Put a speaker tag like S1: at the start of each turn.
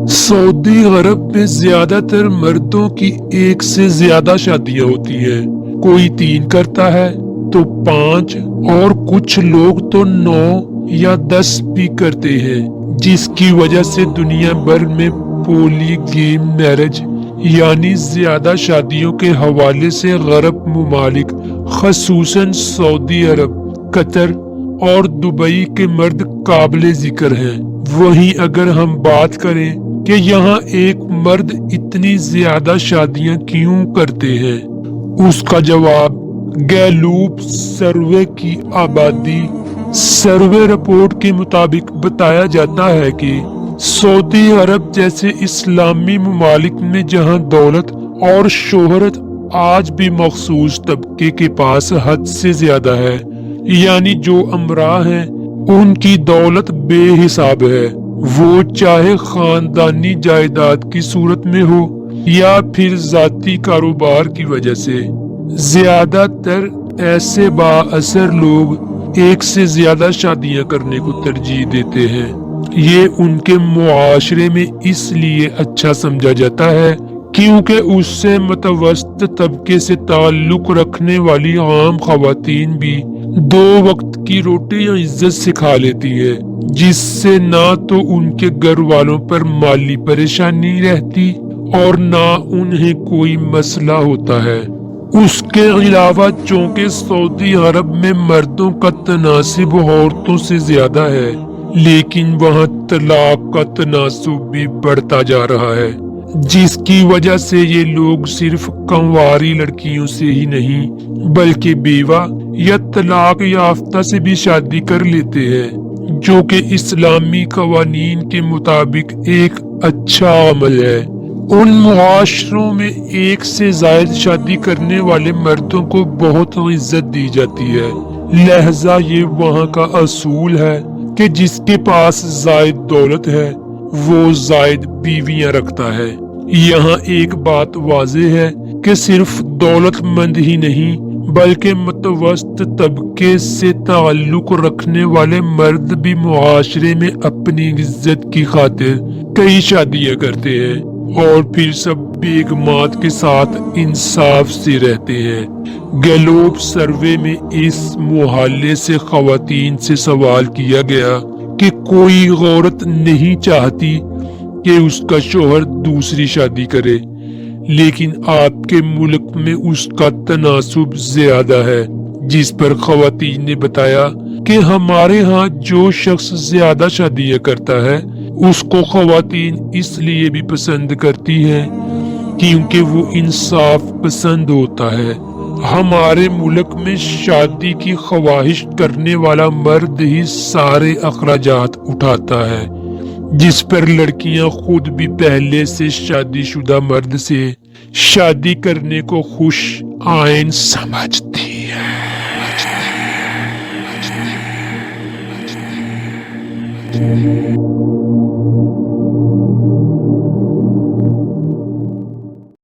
S1: Saudi अरब में ज्यादातर मर्दों की एक से ज्यादा शादियां होती हैं। कोई 3 करता है तो 5 और कुछ लोग तो 9 या 10 भी करते हैं, जिसकी वजह से दुनिया भर में पॉलीगेम मैरिज यानी ज्यादा शादियों के हवाले से गरब मुमालिक खसूसन सऊदी अरब, कतर और दुबई के मर्द काबिले जिक्र हैं। वहीं अगर हम बात करें कि यहाँ एक मर्द इतनी ज्यादा शादियां क्यों करते हैं, उसका जवाब गैलूप सर्वे की आबादी सर्वे रिपोर्ट के मुताबिक बताया जाता है कि सऊदी अरब जैसे इस्लामी मुमालिक में जहां दौलत और शोहरत आज भी मखसूस तबके के पास हद से ज्यादा है, यानी जो अमरा हैं उनकी दौलत बेहिसाब है, वो चाहे खानदानी जायदाद की सूरत में हो या फिर जाती कारोबार की वजह से। ज्यादातर ऐसे बाअसर लोग एक से ज्यादा शादियां करने को तरजीह देते हैं। ये उनके मुआशरे में इसलिए अच्छा समझा जाता है क्योंकि उससे मुतवस्सित तबके से ताल्लुक रखने वाली आम खवातीन भी 2 वक्त की रोटी या इज्जत से खा लेती है, जिससे ना तो उनके घर वालों पर माली परेशानी रहती और ना उन्हें कोई मसला होता है। उसके अलावा चूंकि सऊदी अरब में मर्दों का तनासिब औरतों से ज्यादा है, लेकिन वहाँ तलाक का तनासुब भी बढ़ता जा रहा है, जिसकी वजह से ये लोग सिर्फ कंवारी लड़कियों से ही नहीं बल्कि बेवा या तलाक याफ्ता से भी शादी कर लेते हैं, जो कि इस्लामी कवानीन के मुताबिक एक अच्छा अमल है। उन मुआशरों में एक से जायद शादी करने वाले मर्दों को बहुत इज्जत दी जाती है, लिहाजा ये वहाँ का असूल है कि जिसके पास जायद दौलत है वो जायद बीवियां रखता है। यहाँ एक बात वाज़ेह है कि सिर्फ दौलतमंद ही नहीं बल्कि मुतवस्सित तबके से ताल्लुक रखने वाले मर्द भी मुआशरे में अपनी इज्जत की खातिर कई शादियां करते हैं और फिर सब बेगमात के साथ इंसाफ से रहते हैं। गैलोप सर्वे में इस मुहाले से खवातीन से सवाल किया गया कि कोई औरत नहीं चाहती कि उसका शोहर दूसरी शादी करे, लेकिन आपके मुल्क में उसका तनासुब ज्यादा है, जिस पर खवातीन ने बताया कि हमारे यहाँ जो शख्स ज्यादा शादियां करता है उसको खवातीन इसलिए भी पसंद करती हैं क्योंकि वो इंसाफ पसंद होता है। हमारे मुल्क में शादी की ख्वाहिश करने वाला मर्द ही सारे अखराजात उठाता है, जिस पर लड़कियां खुद भी पहले से शादीशुदा मर्द से शादी करने को खुश आइन समझती है।